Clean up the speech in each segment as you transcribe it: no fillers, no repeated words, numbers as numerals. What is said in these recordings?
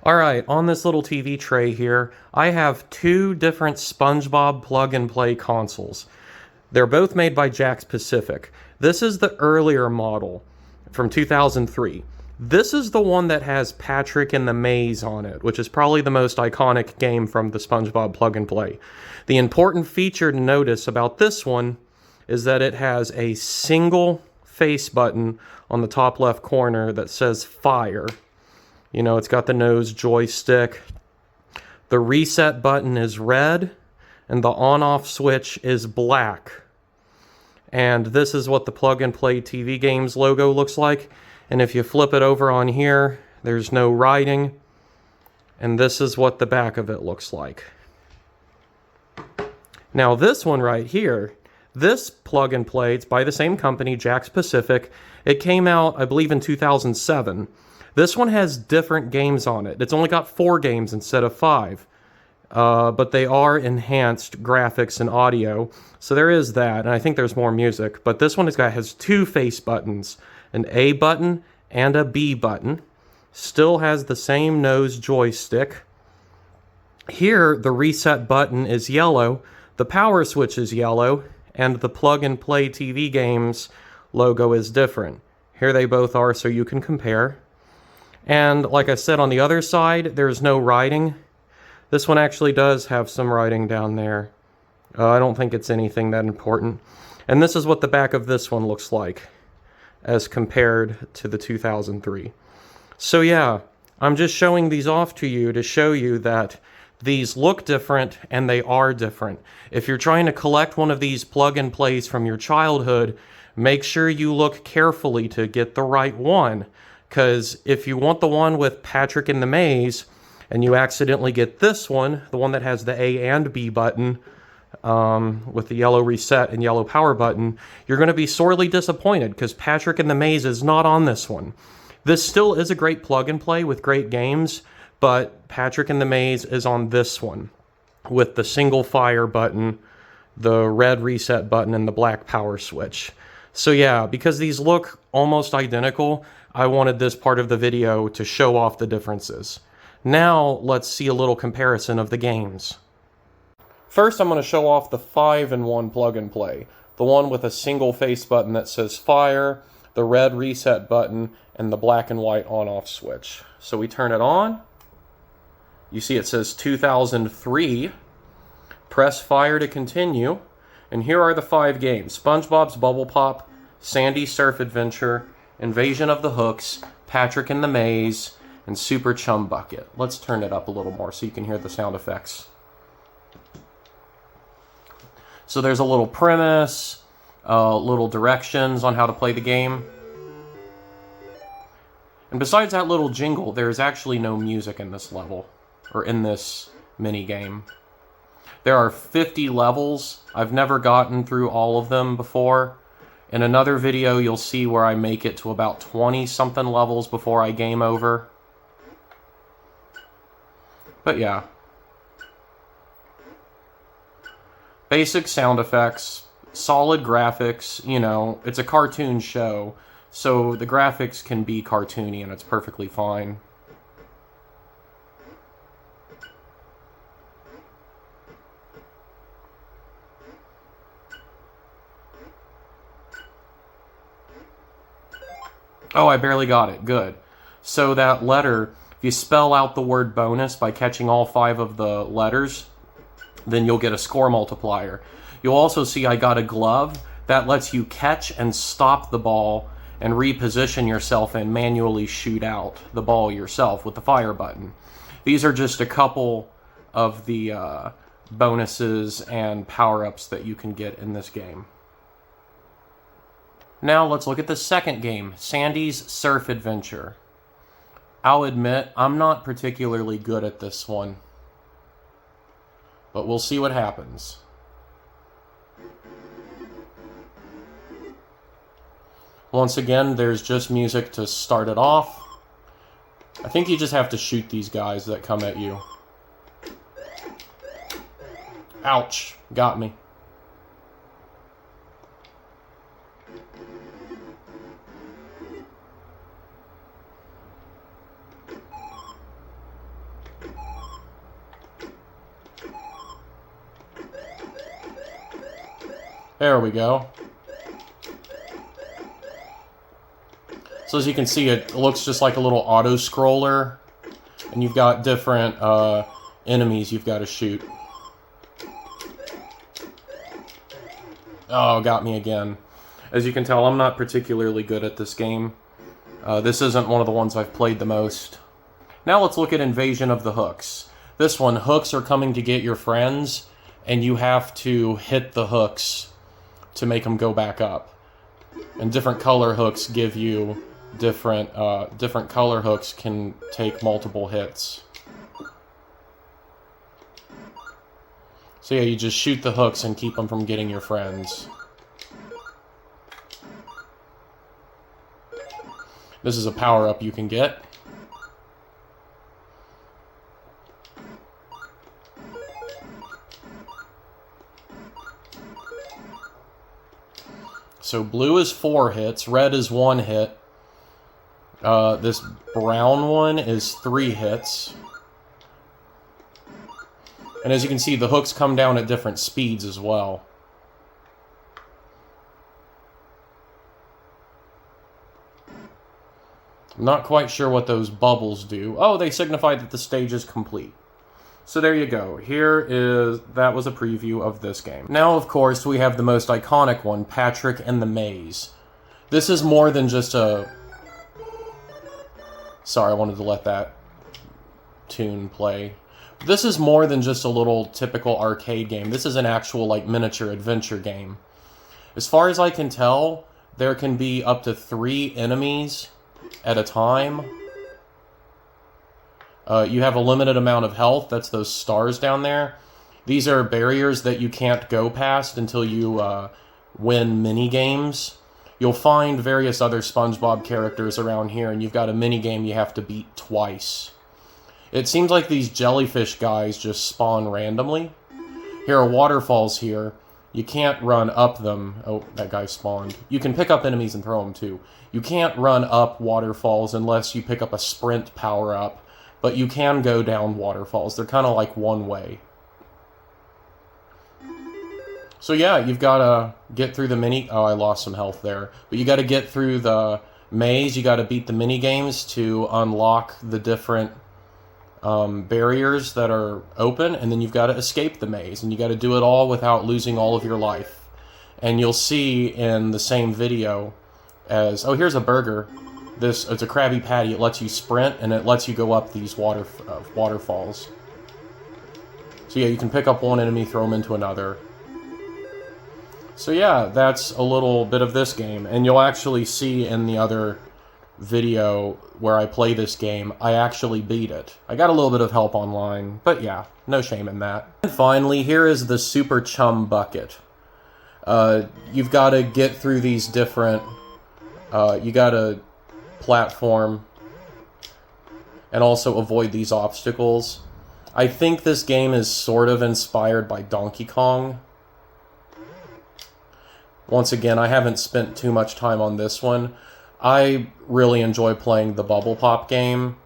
Alright, on this little TV tray here, I have two different SpongeBob plug-and-play consoles. They're both made by Jakks Pacific. This is the earlier model from 2003. This is the one that has Patrick and the Maze on it, which is probably the most iconic game from the SpongeBob plug-and-play. The important feature to notice about this one is that it has a single face button on the top left corner that says fire. You know, it's got the nose joystick. The reset button is red, and the on-off switch is black. And this is what the plug-and-play TV games logo looks like. And if you flip it over on here, there's no writing. And this is what the back of it looks like. Now this one right here, this plug-and-play, it's by the same company, Jakks Pacific. It came out, I believe, in 2007. This one has different games on it. It's only got 4 games instead of 5. But they are enhanced graphics and audio. So there is that, and I think there's more music. But this one has 2 face buttons, an A button and a B button. Still has the same nose joystick. Here, the reset button is yellow, the power switch is yellow, and the plug-and-play TV games logo is different. Here they both are so you can compare. And like I said, on the other side, there's no writing. This one actually does have some writing down there. I don't think it's anything that important. And this is what the back of this one looks like as compared to the 2003. So yeah, I'm just showing these off to you to show you that these look different and they are different. If you're trying to collect one of these plug-and-plays from your childhood, make sure you look carefully to get the right one. Because if you want the one with Patrick in the Maze, and you accidentally get this one, the one that has the A and B button, with the yellow reset and yellow power button, you're going to be sorely disappointed, because Patrick in the Maze is not on this one. This still is a great plug-and-play with great games, but Patrick in the Maze is on this one, with the single fire button, the red reset button, and the black power switch. So yeah, because these look almost identical, I wanted this part of the video to show off the differences. Now, let's see a little comparison of the games. First, I'm going to show off the 5-in-1 plug-and-play. The one with a single face button that says fire, the red reset button, and the black and white on-off switch. So we turn it on. You see it says 2003. Press fire to continue. And here are the 5 games: SpongeBob's Bubble Pop, Sandy's Surf Adventure, Invasion of the Hooks, Patrick in the Maze, and Super Chum Bucket. Let's turn it up a little more so you can hear the sound effects. So there's a little premise, little directions on how to play the game. And besides that little jingle, there's actually no music in this level, or in this mini game. There are 50 levels. I've never gotten through all of them before. In another video, you'll see where I make it to about 20-something levels before I game over. But yeah. Basic sound effects, solid graphics, you know, it's a cartoon show, so the graphics can be cartoony and it's perfectly fine. Oh, I barely got it. Good. So that letter, if you spell out the word bonus by catching all 5 of the letters, then you'll get a score multiplier. You'll also see I got a glove that lets you catch and stop the ball and reposition yourself and manually shoot out the ball yourself with the fire button. These are just a couple of the bonuses and power-ups that you can get in this game. Now let's look at the second game, Sandy's Surf Adventure. I'll admit, I'm not particularly good at this one, but we'll see what happens. Once again, there's just music to start it off. I think you just have to shoot these guys that come at you. Ouch, got me. There we go. So as you can see, it looks just like a little auto-scroller. And you've got different enemies you've got to shoot. Oh, got me again. As you can tell, I'm not particularly good at this game. This isn't one of the ones I've played the most. Now let's look at Invasion of the Hooks. This one, hooks are coming to get your friends, and you have to hit the hooks to make them go back up. And different color hooks give you different color hooks can take multiple hits. So yeah, you just shoot the hooks and keep them from getting your friends. This is a power-up you can get. So blue is 4 hits, red is 1 hit. This brown one is 3 hits. And as you can see, the hooks come down at different speeds as well. I'm not quite sure what those bubbles do. Oh, they signify that the stage is complete. So there you go. That was a preview of this game. Now, of course, we have the most iconic one, Patrick and the Maze. This is more than just a... Sorry, I wanted to let that tune play. This is more than just a little typical arcade game. This is an actual, like, miniature adventure game. As far as I can tell, there can be up to 3 enemies at a time. You have a limited amount of health. That's those stars down there. These are barriers that you can't go past until you win mini-games. You'll find various other SpongeBob characters around here, and you've got a mini-game you have to beat twice. It seems like these jellyfish guys just spawn randomly. Here are waterfalls here. You can't run up them. Oh, that guy spawned. You can pick up enemies and throw them too. You can't run up waterfalls unless you pick up a sprint power-up. But you can go down waterfalls. They're kind of like one way. So yeah, you've got to get through the mini... Oh, I lost some health there. But you got to get through the maze. You got to beat the mini games to unlock the different barriers that are open. And then you've got to escape the maze. And you got to do it all without losing all of your life. And you'll see in the same video as... Oh, here's a burger. It's a Krabby Patty. It lets you sprint, and it lets you go up these waterfalls. So yeah, you can pick up one enemy, throw them into another. So yeah, that's a little bit of this game. And you'll actually see in the other video where I play this game, I actually beat it. I got a little bit of help online, but yeah, no shame in that. And finally, here is the Super Chum bucket. You've got to get through these different... you got to platform and also avoid these obstacles. I think this game is sort of inspired by Donkey Kong. Once again, I haven't spent too much time on this one. I really enjoy playing the Bubble Pop game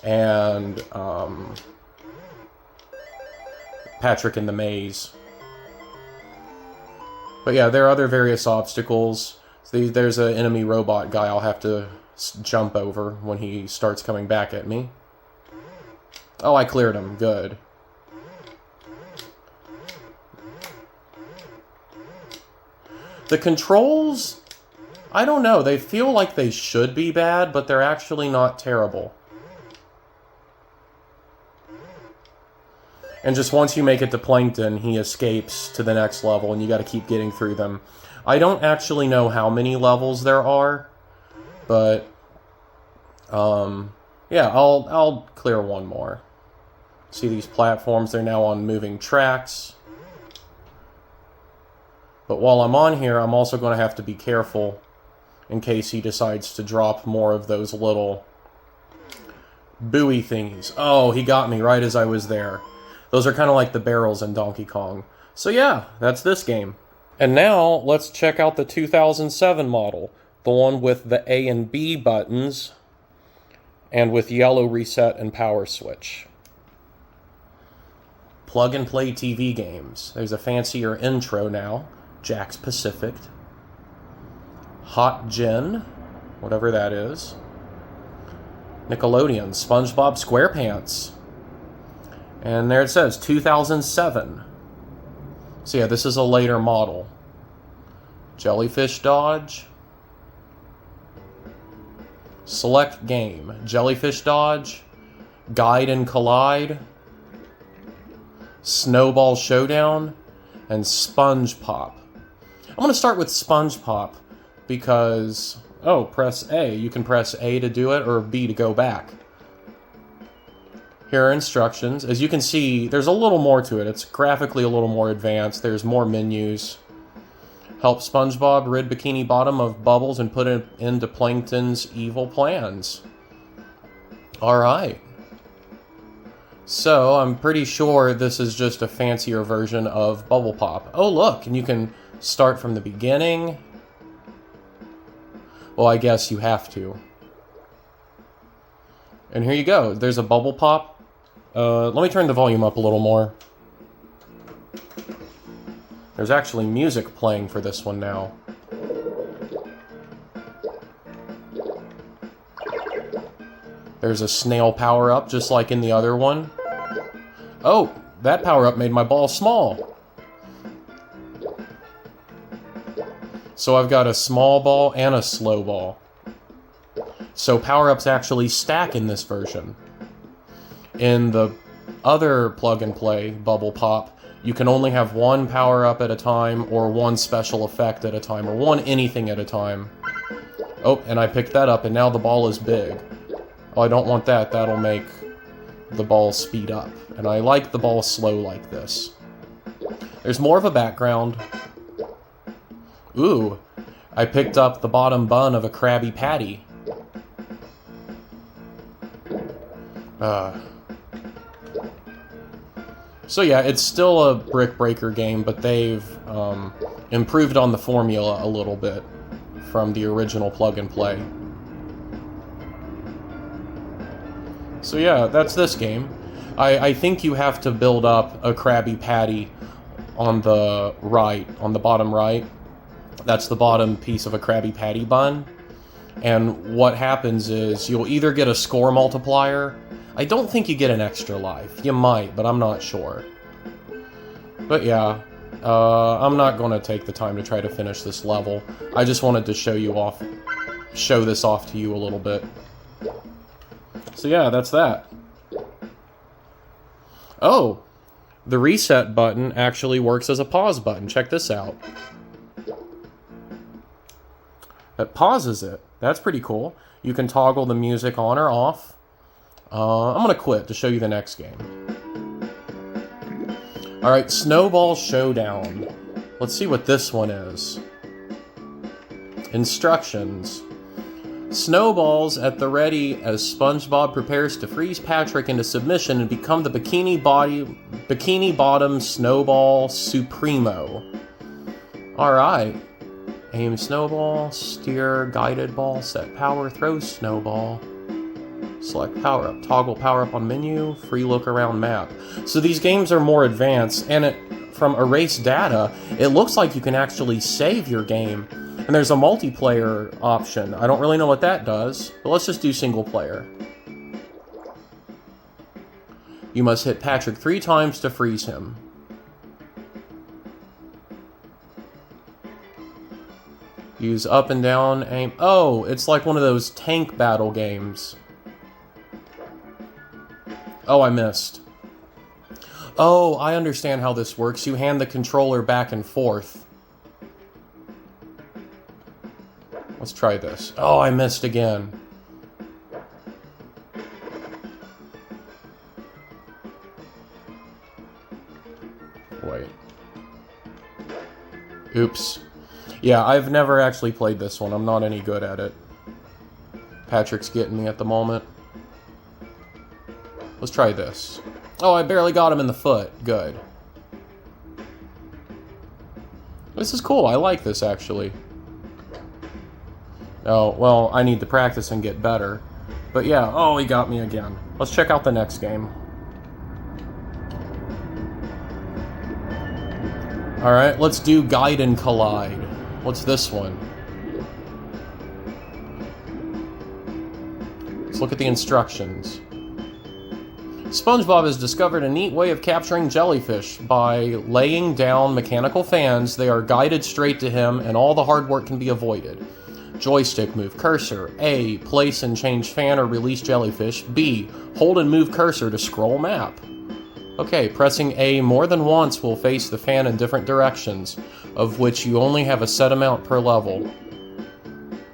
and Patrick in the Maze. But yeah, there are other various obstacles. There's an enemy robot guy I'll have to jump over when he starts coming back at me. Oh, I cleared him. Good. The controls, I don't know. They feel like they should be bad, but they're actually not terrible. And just once you make it to Plankton, he escapes to the next level, and you got to keep getting through them. I don't actually know how many levels there are, but yeah, I'll clear one more. See these platforms? They're now on moving tracks. But while I'm on here, I'm also going to have to be careful in case he decides to drop more of those little buoy thingies. Oh, he got me right as I was there. Those are kind of like the barrels in Donkey Kong. So yeah, that's this game. And now, let's check out the 2007 model. The one with the A and B buttons, and with yellow reset and power switch. Plug and play TV games. There's a fancier intro now. Jakks Pacific, Hot Gin, whatever that is, Nickelodeon, SpongeBob SquarePants, and there it says 2007. So yeah, this is a later model. Jellyfish Dodge, select game, Jellyfish Dodge, Guide and Collide, Snowball Showdown, and Sponge Pop. I'm going to start with Sponge Pop because, oh, press A. You can press A to do it or B to go back. Here are instructions. As you can see, there's a little more to it. It's graphically a little more advanced. There's more menus. Help SpongeBob rid Bikini Bottom of bubbles and put it into Plankton's evil plans. Alright. So, I'm pretty sure this is just a fancier version of Bubble Pop. Oh, look, and you can start from the beginning. Well, I guess you have to. And here you go. There's a Bubble Pop. Let me turn the volume up a little more. There's actually music playing for this one now. There's a snail power-up, just like in the other one. Oh, that power-up made my ball small. So I've got a small ball and a slow ball. So power-ups actually stack in this version. In the other plug-and-play Bubble Pop, you can only have one power-up at a time, or one special effect at a time, or one anything at a time. Oh, and I picked that up, and now the ball is big. Oh, I don't want that. That'll make the ball speed up. And I like the ball slow like this. There's more of a background. Ooh, I picked up the bottom bun of a Krabby Patty. So yeah, it's still a brick breaker game, but they've improved on the formula a little bit from the original plug and play. So yeah, that's this game. I think you have to build up a Krabby Patty on the right, on the bottom right. That's the bottom piece of a Krabby Patty bun. And what happens is you'll either get a score multiplier. I don't think you get an extra life. You might, but I'm not sure. But yeah, I'm not going to take the time to try to finish this level. I just wanted to show this off to you a little bit. So yeah, that's that. Oh, the reset button actually works as a pause button. Check this out. It pauses it. That's pretty cool. You can toggle the music on or off. I'm going to quit to show you the next game. Alright, Snowball Showdown. Let's see what this one is. Instructions. Snowballs at the ready as SpongeBob prepares to freeze Patrick into submission and become the Bikini Bottom Snowball Supremo. Alright. Aim snowball, steer guided ball, set power, throw snowball. Select power up, toggle power up on menu, free look around map. So these games are more advanced, and from erase data, it looks like you can actually save your game. And there's a multiplayer option. I don't really know what that does, but let's just do single player. You must hit Patrick 3 times to freeze him. Use up and down, aim. Oh, it's like one of those tank battle games. Oh, I missed. Oh, I understand how this works. You hand the controller back and forth. Let's try this. Oh, I missed again. Wait. Oops. Yeah, I've never actually played this one. I'm not any good at it. Patrick's getting me at the moment. Let's try this. Oh, I barely got him in the foot. Good. This is cool. I like this, actually. Oh, well, I need to practice and get better. But yeah, oh, he got me again. Let's check out the next game. Alright, let's do Guide and Collide. What's this one? Let's look at the instructions. SpongeBob has discovered a neat way of capturing jellyfish. By laying down mechanical fans, they are guided straight to him, and all the hard work can be avoided. Joystick, move cursor. A, place and change fan or release jellyfish. B, hold and move cursor to scroll map. Okay, pressing A more than once will face the fan in different directions, of which you only have a set amount per level.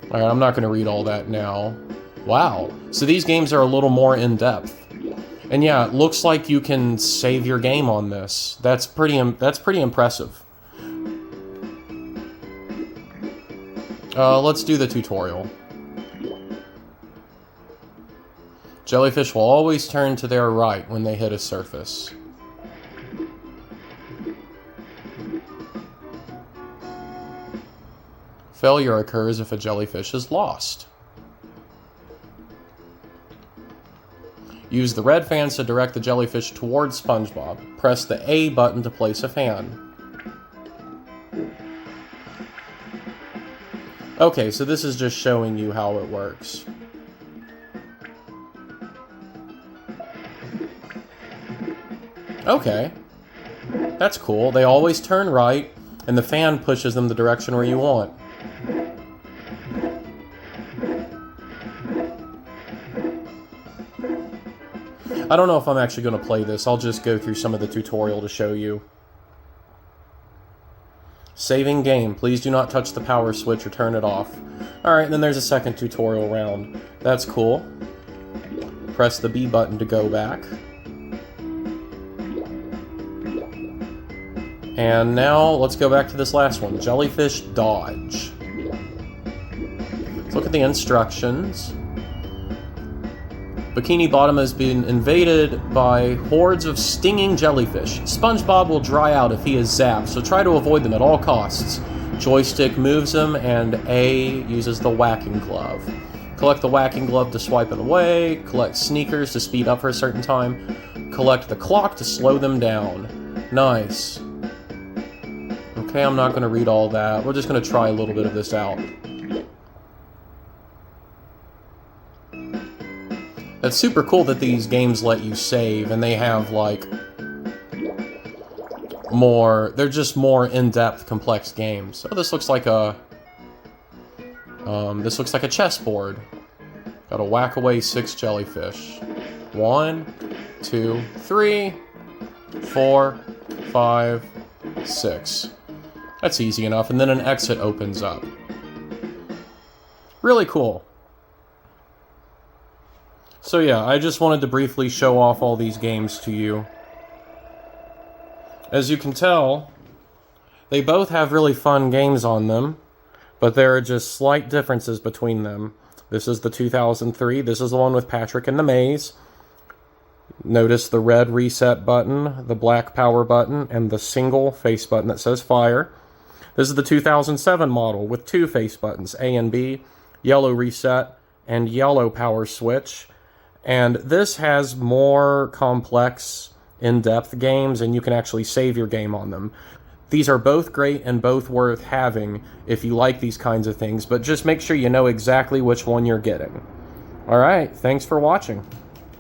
Alright, I'm not going to read all that now. Wow, so these games are a little more in-depth. And yeah, it looks like you can save your game on this. That's pretty impressive. Let's do the tutorial. Jellyfish will always turn to their right when they hit a surface. Failure occurs if a jellyfish is lost. Use the red fans to direct the jellyfish towards SpongeBob. Press the A button to place a fan. Okay, so this is just showing you how it works. Okay, that's cool. They always turn right, and the fan pushes them the direction where you want. I don't know if I'm actually going to play this. I'll just go through some of the tutorial to show you. Saving game. Please do not touch the power switch or turn it off. Alright, then there's a second tutorial round. That's cool. Press the B button to go back. And now, let's go back to this last one. Jellyfish Dodge. Let's look at the instructions. Bikini Bottom has been invaded by hordes of stinging jellyfish. SpongeBob will dry out if he is zapped, so try to avoid them at all costs. Joystick moves them, and A uses the whacking glove. Collect the whacking glove to swipe it away. Collect sneakers to speed up for a certain time. Collect the clock to slow them down. Nice. Okay, I'm not going to read all that. We're just going to try a little bit of this out. It's super cool that these games let you save, and they have, like, they're just more in-depth, complex games. So this looks like a, chessboard. Gotta whack away 6 jellyfish. 1, 2, 3, 4, 5, 6. That's easy enough, and then an exit opens up. Really cool. So yeah, I just wanted to briefly show off all these games to you. As you can tell, they both have really fun games on them, but there are just slight differences between them. This is the 2003, this is the one with Patrick and the Maze. Notice the red reset button, the black power button, and the single face button that says fire. This is the 2007 model with 2 face buttons, A and B, yellow reset, and yellow power switch. And this has more complex, in-depth games, and you can actually save your game on them. These are both great and both worth having if you like these kinds of things, but just make sure you know exactly which one you're getting. Alright, thanks for watching.